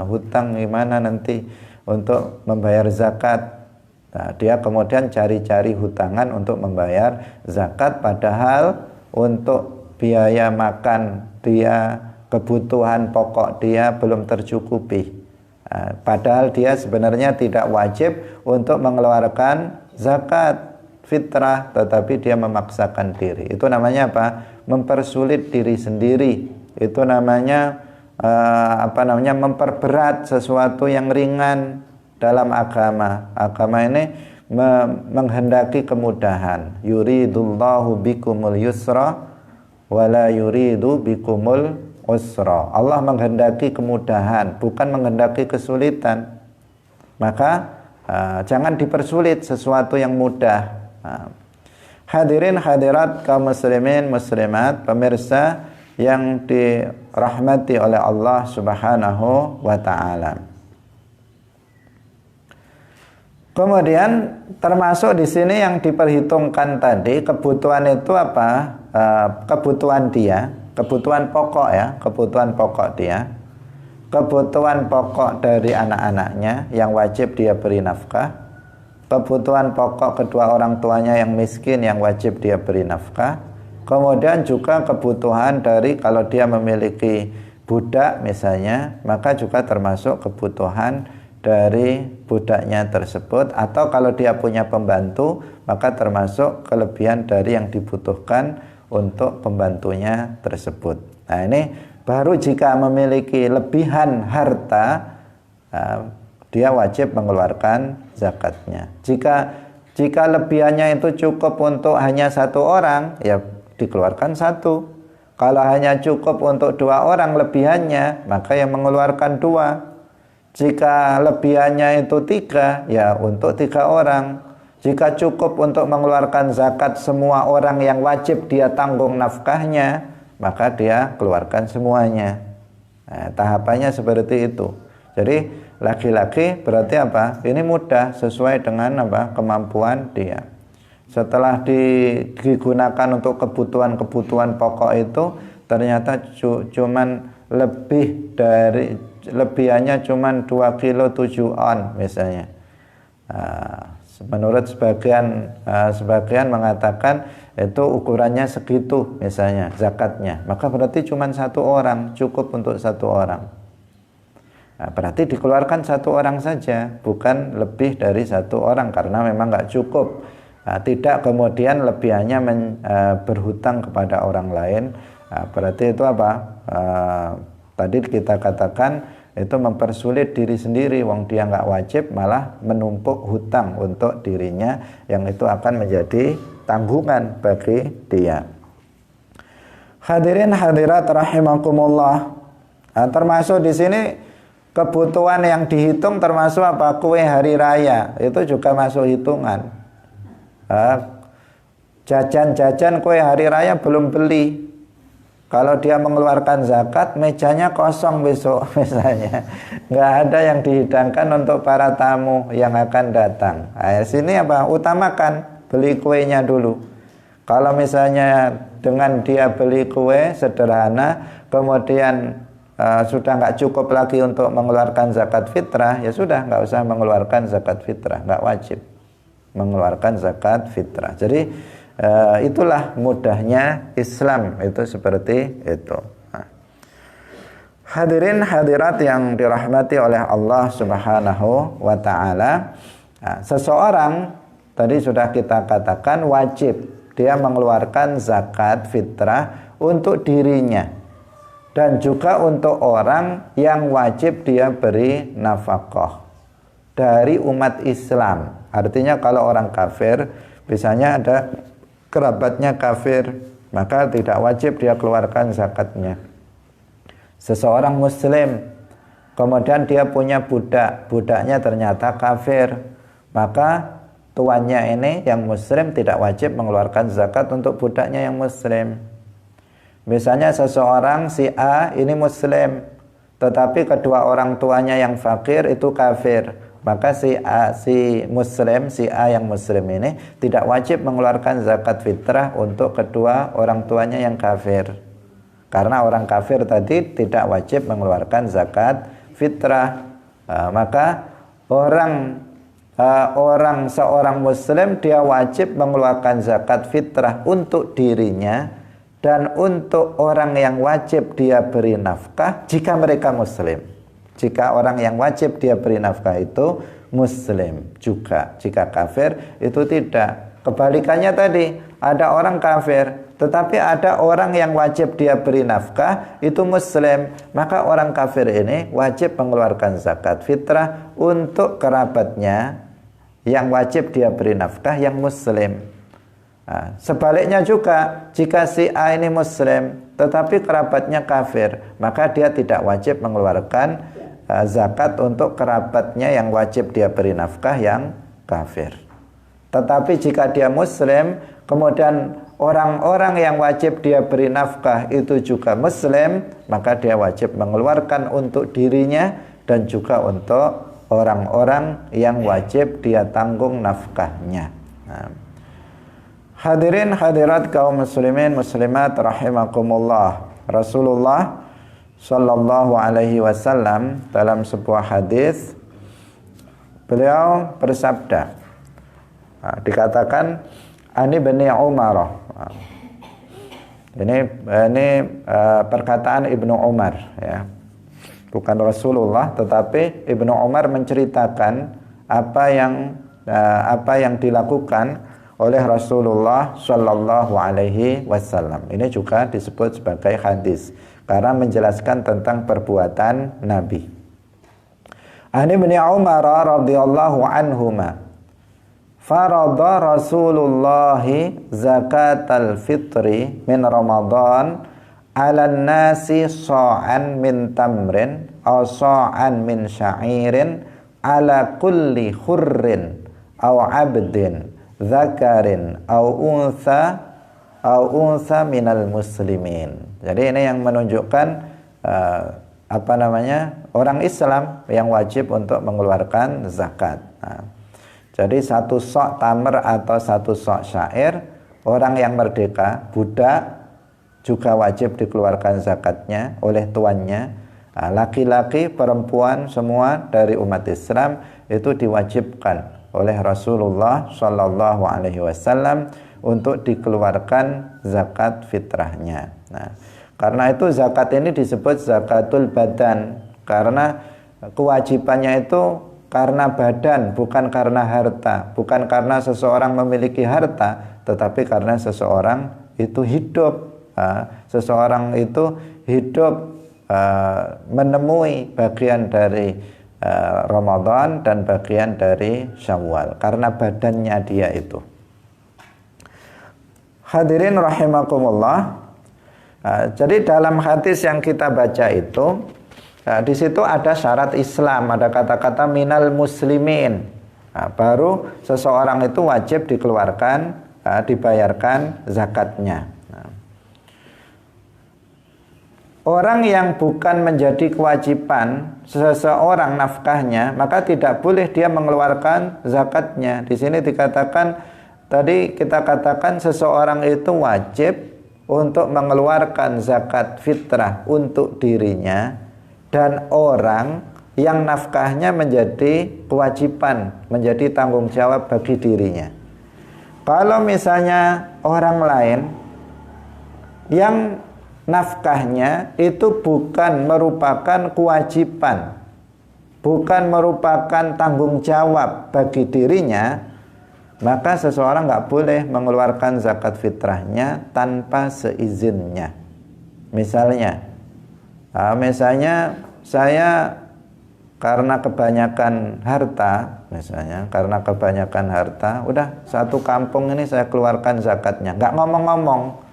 Hutang gimana nanti untuk membayar zakat? Nah, dia kemudian cari-cari hutangan untuk membayar zakat, padahal untuk biaya makan dia, kebutuhan pokok dia belum tercukupi. Padahal dia sebenarnya tidak wajib untuk mengeluarkan zakat fitrah, tetapi dia memaksakan diri. Itu namanya apa? Mempersulit diri sendiri. Itu namanya memperberat sesuatu yang ringan dalam agama. Agama ini menghendaki kemudahan. Yuridullahu bikumul yusra wala yuridu bikumul usra. Allah menghendaki kemudahan, bukan menghendaki kesulitan. Maka jangan dipersulit sesuatu yang mudah. Hadirin hadirat kaum muslimin muslimat, pemirsa yang dirahmati oleh Allah Subhanahu wa ta'ala. Kemudian termasuk di sini yang diperhitungkan tadi, kebutuhan itu apa? Kebutuhan dia, kebutuhan pokok ya, kebutuhan pokok dia, kebutuhan pokok dari anak-anaknya yang wajib dia beri nafkah, kebutuhan pokok kedua orang tuanya yang miskin yang wajib dia beri nafkah. Kemudian juga kebutuhan dari, kalau dia memiliki budak misalnya, maka juga termasuk kebutuhan dari budaknya tersebut. Atau kalau dia punya pembantu, maka termasuk kelebihan dari yang dibutuhkan untuk pembantunya tersebut. Nah, ini baru jika memiliki lebihan harta, dia wajib mengeluarkan zakatnya. Jika lebihannya itu cukup untuk hanya satu orang, ya dikeluarkan satu. Kalau hanya cukup untuk dua orang lebihannya, maka yang mengeluarkan dua. Jika lebihannya itu tiga, ya untuk tiga orang. Jika cukup untuk mengeluarkan zakat semua orang yang wajib dia tanggung nafkahnya, maka dia keluarkan semuanya. Nah, tahapannya seperti itu. Jadi laki-laki berarti apa? Ini mudah, sesuai dengan kemampuan dia. Setelah digunakan untuk kebutuhan-kebutuhan pokok itu, ternyata cuman lebihannya cuman 2 kilo 7 on misalnya. Menurut sebagian mengatakan itu ukurannya segitu misalnya zakatnya, maka berarti cuma satu orang, cukup untuk satu orang. Nah, berarti dikeluarkan satu orang saja, bukan lebih dari satu orang, karena memang nggak cukup. Nah, tidak kemudian lebihannya berhutang kepada orang lain. Nah, berarti itu apa? Tadi kita katakan itu mempersulit diri sendiri, wong dia nggak wajib malah menumpuk hutang untuk dirinya, yang itu akan menjadi tanggungan bagi dia. Hadirin hadirat rahimakumullah. Nah, termasuk di sini kebutuhan yang dihitung termasuk apa? Kue hari raya itu juga masuk hitungan. Jajan-jajan kue hari raya belum beli. Kalau dia mengeluarkan zakat, mejanya kosong besok misalnya. Nggak ada yang dihidangkan untuk para tamu yang akan datang. Nah, sini apa? Utamakan beli kuenya dulu. Kalau misalnya dengan dia beli kue sederhana, kemudian sudah nggak cukup lagi untuk mengeluarkan zakat fitrah, ya sudah nggak usah mengeluarkan zakat fitrah, nggak wajib mengeluarkan zakat fitrah. Jadi itulah mudahnya Islam, itu seperti itu. Nah, hadirin hadirat yang dirahmati oleh Allah Subhanahu wa ta'ala, seseorang tadi sudah kita katakan wajib dia mengeluarkan zakat fitrah untuk dirinya dan juga untuk orang yang wajib dia beri nafkah dari umat Islam. Artinya kalau orang kafir, misalnya ada kerabatnya kafir, maka tidak wajib dia keluarkan zakatnya. Seseorang muslim, kemudian dia punya budak, budaknya ternyata kafir, maka tuannya ini yang muslim tidak wajib mengeluarkan zakat untuk budaknya yang muslim. Misalnya seseorang si A ini muslim, tetapi kedua orang tuanya yang fakir itu kafir, maka si A yang muslim ini tidak wajib mengeluarkan zakat fitrah untuk kedua orang tuanya yang kafir, karena orang kafir tadi tidak wajib mengeluarkan zakat fitrah. Maka seorang muslim dia wajib mengeluarkan zakat fitrah untuk dirinya dan untuk orang yang wajib dia beri nafkah jika mereka muslim. Jika orang yang wajib dia beri nafkah itu muslim juga, jika kafir itu tidak. Kebalikannya tadi, ada orang kafir tetapi ada orang yang wajib dia beri nafkah itu muslim, maka orang kafir ini wajib mengeluarkan zakat fitrah untuk kerabatnya yang wajib dia beri nafkah yang muslim. Nah, sebaliknya juga, jika si A ini muslim tetapi kerabatnya kafir, maka dia tidak wajib mengeluarkan zakat untuk kerabatnya yang wajib dia beri nafkah yang kafir. Tetapi jika dia muslim, kemudian orang-orang yang wajib dia beri nafkah itu juga muslim, maka dia wajib mengeluarkan untuk dirinya dan juga untuk orang-orang yang wajib dia tanggung nafkahnya. Nah, hadirin hadirat kaum muslimin muslimat rahimakumullah. Rasulullah Sallallahu alaihi wasallam dalam sebuah hadis beliau bersabda, dikatakan Ani bin Umar. Ini perkataan Ibnu Umar, ya, bukan Rasulullah, tetapi Ibnu Umar menceritakan apa yang dilakukan oleh Rasulullah Sallallahu alaihi wasallam. Ini juga disebut sebagai hadis karena menjelaskan tentang perbuatan Nabi. Ani bin Umar radhiyallahu anhuma, farada Rasulullah zakatal fitri min Ramadan 'alan nasi sa'an min tamrin aw sa'an min sya'irin 'ala kulli hurrin aw 'abdin dzakarin aw unsa minal muslimin. Jadi ini yang menunjukkan orang Islam yang wajib untuk mengeluarkan zakat. Nah, jadi satu sok tamr atau satu sok syair, orang yang merdeka, budak juga wajib dikeluarkan zakatnya oleh tuannya. Nah, laki-laki, perempuan semua dari umat Islam itu diwajibkan oleh Rasulullah Shallallahu Alaihi Wasallam untuk dikeluarkan zakat fitrahnya. Nah, karena itu zakat ini disebut zakatul badan, karena kewajibannya itu karena badan, bukan karena harta, bukan karena seseorang memiliki harta, tetapi karena seseorang itu hidup. Seseorang itu hidup menemui bagian dari Ramadan dan bagian dari Syawal, karena badannya dia itu. Hadirin rahimakumullah. Jadi dalam hadis yang kita baca itu, di situ ada syarat Islam, ada kata-kata minal muslimin. Baru seseorang itu wajib dikeluarkan, dibayarkan zakatnya. Orang yang bukan menjadi kewajiban seseorang nafkahnya, maka tidak boleh dia mengeluarkan zakatnya. Di sini dikatakan, tadi kita katakan seseorang itu wajib untuk mengeluarkan zakat fitrah untuk dirinya, dan orang yang nafkahnya menjadi kewajiban, menjadi tanggung jawab bagi dirinya. Kalau misalnya orang lain yang nafkahnya itu bukan merupakan kewajiban, bukan merupakan tanggung jawab bagi dirinya, maka seseorang nggak boleh mengeluarkan zakat fitrahnya tanpa seizinnya. Misalnya saya karena kebanyakan harta, udah satu kampung ini saya keluarkan zakatnya, nggak ngomong-ngomong,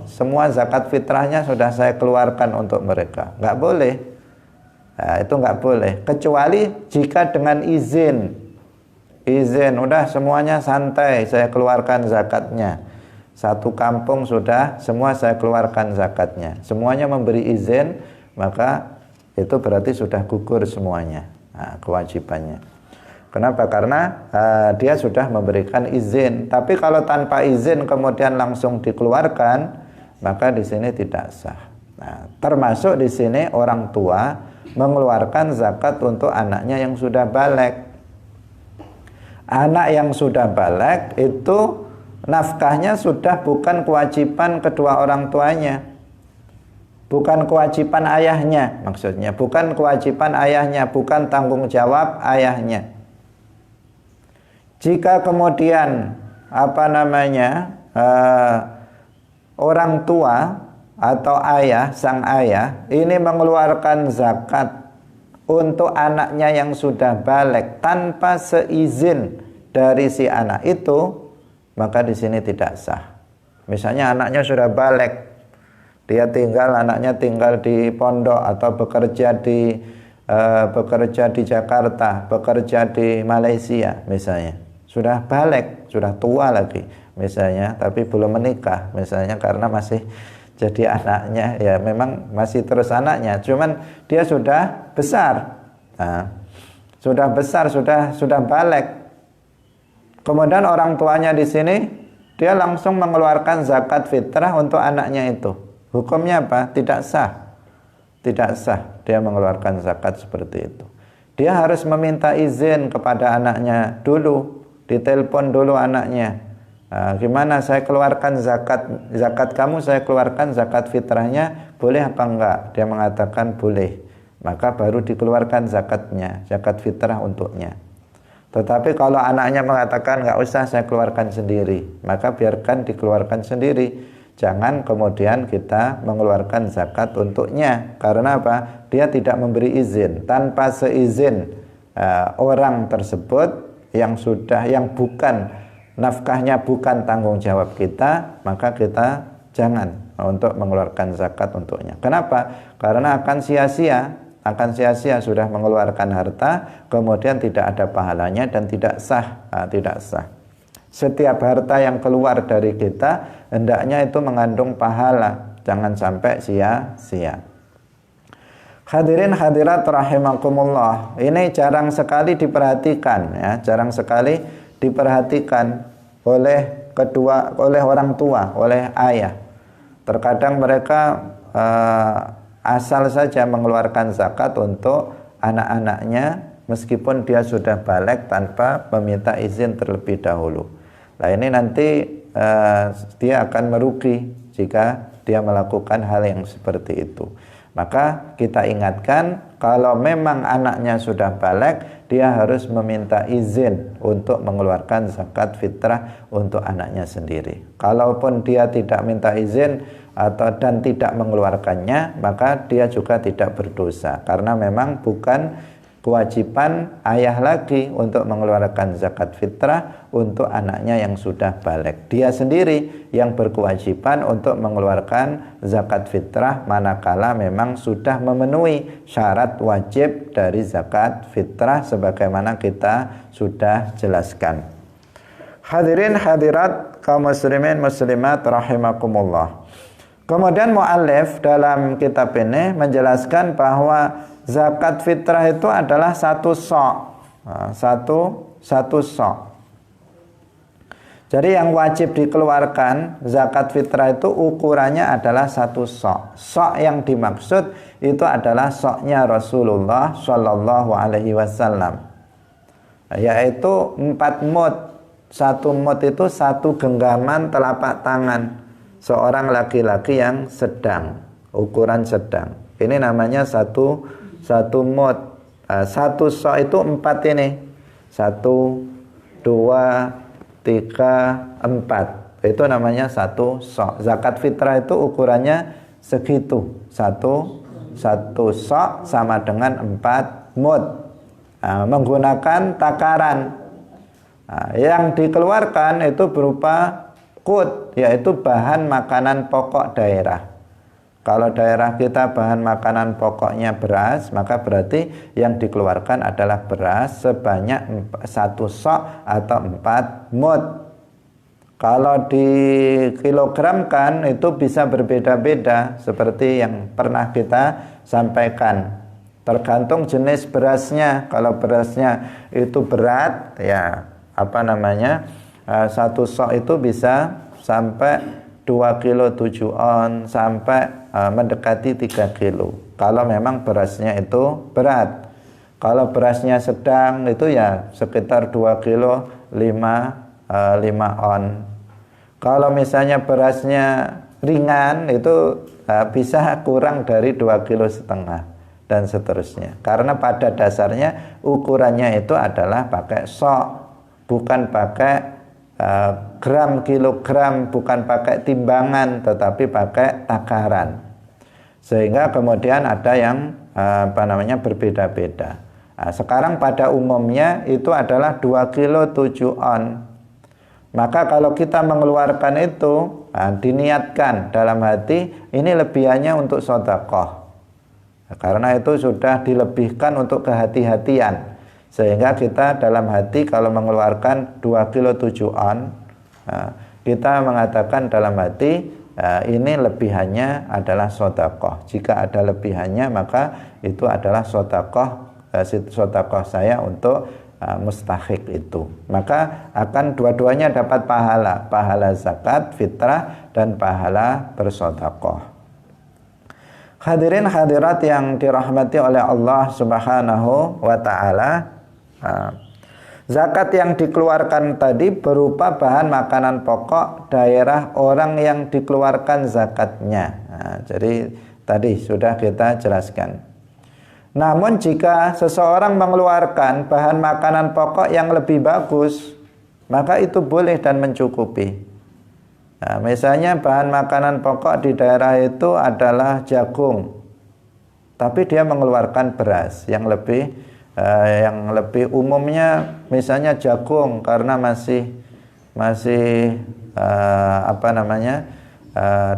semua zakat fitrahnya sudah saya keluarkan untuk mereka. Nggak boleh. Nah, itu nggak boleh, kecuali jika dengan izin, udah semuanya santai, saya keluarkan zakatnya. Satu kampung sudah semua saya keluarkan zakatnya, semuanya memberi izin, maka itu berarti sudah gugur semuanya kewajibannya. Kenapa? Karena dia sudah memberikan izin. Tapi kalau tanpa izin kemudian langsung dikeluarkan, maka di sini tidak sah. Nah, termasuk di sini orang tua mengeluarkan zakat untuk anaknya yang sudah baligh. Anak yang sudah baligh itu nafkahnya sudah bukan kewajiban kedua orang tuanya, bukan kewajiban ayahnya, maksudnya bukan kewajiban ayahnya, bukan tanggung jawab ayahnya. Jika kemudian orang tua atau ayah, sang ayah ini mengeluarkan zakat untuk anaknya yang sudah baligh tanpa seizin dari si anak itu, maka di sini tidak sah. Misalnya anaknya sudah baligh, anaknya tinggal di pondok atau bekerja di Jakarta, bekerja di Malaysia misalnya, sudah baligh, sudah tua lagi misalnya, tapi belum menikah misalnya, karena masih jadi anaknya, ya memang masih terus anaknya, cuman dia sudah besar. Nah, sudah besar, sudah baligh. Kemudian orang tuanya di sini dia langsung mengeluarkan zakat fitrah untuk anaknya itu. Hukumnya apa? Tidak sah. Tidak sah dia mengeluarkan zakat seperti itu. Dia harus meminta izin kepada anaknya dulu, ditelepon dulu anaknya. Gimana saya keluarkan zakat kamu, saya keluarkan zakat fitrahnya, boleh apa enggak? Dia mengatakan boleh, maka baru dikeluarkan zakatnya, zakat fitrah untuknya. Tetapi kalau anaknya mengatakan enggak usah, saya keluarkan sendiri, maka biarkan dikeluarkan sendiri. Jangan kemudian kita mengeluarkan zakat untuknya. Karena apa? Dia tidak memberi izin. Tanpa seizin orang tersebut yang bukan nafkahnya, bukan tanggung jawab kita, maka kita jangan untuk mengeluarkan zakat untuknya. Kenapa? Karena akan sia-sia sudah mengeluarkan harta, kemudian tidak ada pahalanya dan tidak sah. Setiap harta yang keluar dari kita hendaknya itu mengandung pahala, jangan sampai sia-sia. Hadirin hadirat rahimakumullah, ini jarang sekali diperhatikan, ya, jarang sekali diperhatikan oleh orang tua, oleh ayah. Terkadang mereka asal saja mengeluarkan zakat untuk anak-anaknya meskipun dia sudah balik tanpa meminta izin terlebih dahulu. Nah ini nanti dia akan merugi jika dia melakukan hal yang seperti itu. Maka kita ingatkan, kalau memang anaknya sudah balik, dia harus meminta izin untuk mengeluarkan zakat fitrah untuk anaknya sendiri. Kalaupun dia tidak minta izin dan tidak mengeluarkannya, maka dia juga tidak berdosa, karena memang bukan kewajiban ayah lagi untuk mengeluarkan zakat fitrah untuk anaknya yang sudah balik. Dia sendiri yang berkewajiban untuk mengeluarkan zakat fitrah manakala memang sudah memenuhi syarat wajib dari zakat fitrah sebagaimana kita sudah jelaskan. Hadirin hadirat kaum muslimin muslimat rahimakumullah. Kemudian mu'allif dalam kitab ini menjelaskan bahwa zakat fitrah itu adalah satu sok. Satu sok. Jadi yang wajib dikeluarkan zakat fitrah itu ukurannya adalah satu sok. Sok yang dimaksud itu adalah soknya Rasulullah Shallallahu Alaihi Wasallam, yaitu 4 mud. 1 mud itu 1 genggaman telapak tangan seorang laki-laki yang sedang, ukuran sedang. Ini namanya satu mud. 1 sok itu 4 ini. 1, 2, 3, 4. Itu namanya 1 sok. Zakat fitrah itu ukurannya segitu. 1 sok sama dengan 4 mud. Menggunakan takaran. Yang dikeluarkan itu berupa qut, yaitu bahan makanan pokok daerah. Kalau daerah kita bahan makanan pokoknya beras, maka berarti yang dikeluarkan adalah beras sebanyak 1 sok atau 4 mud. Kalau dikilogramkan itu bisa berbeda-beda seperti yang pernah kita sampaikan. Tergantung jenis berasnya. Kalau berasnya itu berat, ya 1 sok itu bisa sampai 2 kilo 7 on sampai mendekati 3 kilo. Kalau memang berasnya itu berat. Kalau berasnya sedang itu ya sekitar 2 kilo 5 on. Kalau misalnya berasnya ringan itu bisa kurang dari 2 kilo setengah dan seterusnya. Karena pada dasarnya ukurannya itu adalah pakai sok, bukan pakai gram, kilogram, bukan pakai timbangan, tetapi pakai takaran. Sehingga kemudian ada yang berbeda-beda. Sekarang pada umumnya itu adalah 2 kilo 7 on. Maka kalau kita mengeluarkan itu, diniatkan dalam hati, ini lebihannya untuk sedekah. Karena itu sudah dilebihkan untuk kehati-hatian. Sehingga kita dalam hati kalau mengeluarkan 2 kilo 7 on, kita mengatakan dalam hati, ini lebihannya adalah sedekah. Jika ada lebihannya, maka itu adalah sedekah saya untuk mustahik itu. Maka akan dua-duanya dapat pahala zakat fitrah dan pahala bersedekah. Hadirin hadirat yang dirahmati oleh Allah Subhanahu wa taala, zakat yang dikeluarkan tadi berupa bahan makanan pokok daerah orang yang dikeluarkan zakatnya. Jadi tadi sudah kita jelaskan. Namun jika seseorang mengeluarkan bahan makanan pokok yang lebih bagus, maka itu boleh dan mencukupi. Misalnya bahan makanan pokok di daerah itu adalah jagung, tapi dia mengeluarkan beras yang lebih umumnya, misalnya jagung karena masih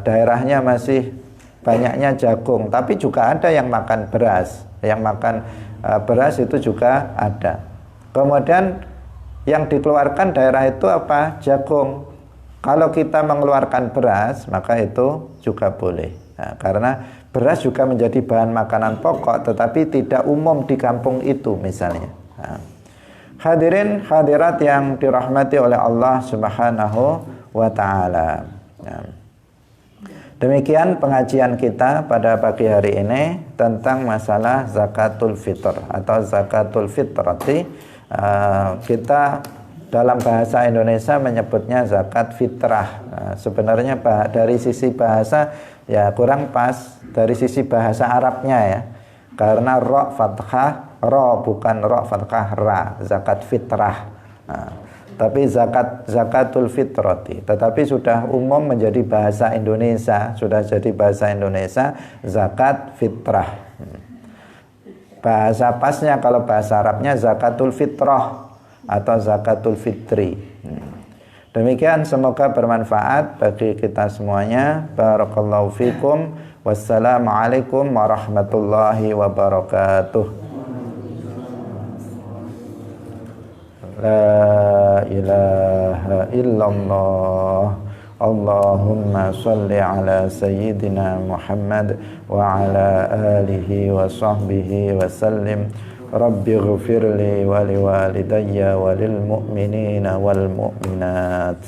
daerahnya masih banyaknya jagung, tapi juga ada yang makan beras. Yang makan beras itu juga ada. Kemudian yang dikeluarkan daerah itu apa? Jagung. Kalau kita mengeluarkan beras, maka itu juga boleh. Karena beras juga menjadi bahan makanan pokok, tetapi tidak umum di kampung itu misalnya. Hadirin hadirat yang dirahmati oleh Allah Subhanahu wa taala. Demikian pengajian kita pada pagi hari ini tentang masalah zakatul fitr atau zakatul fitrati. Kita dalam bahasa Indonesia menyebutnya zakat fitrah. Sebenarnya dari sisi bahasa ya kurang pas, dari sisi bahasa Arabnya ya. Karena ro fathah, ro bukan ro fathah ra, zakat fitrah. Tapi zakatul fitrati, tetapi sudah umum menjadi bahasa Indonesia, sudah jadi bahasa Indonesia zakat fitrah. Bahasa pasnya kalau bahasa Arabnya zakatul fitrah atau zakatul fitri. Demikian, semoga bermanfaat bagi kita semuanya. Barakallahu fikum. Wassalamualaikum warahmatullahi wabarakatuh. La ilaha illallah. Allahumma salli ala sayyidina Muhammad wa ala alihi wa sahbihi wa sallim. Rabbi ghfirli wa liwalidayya wa lil mu'minina wal mu'minat.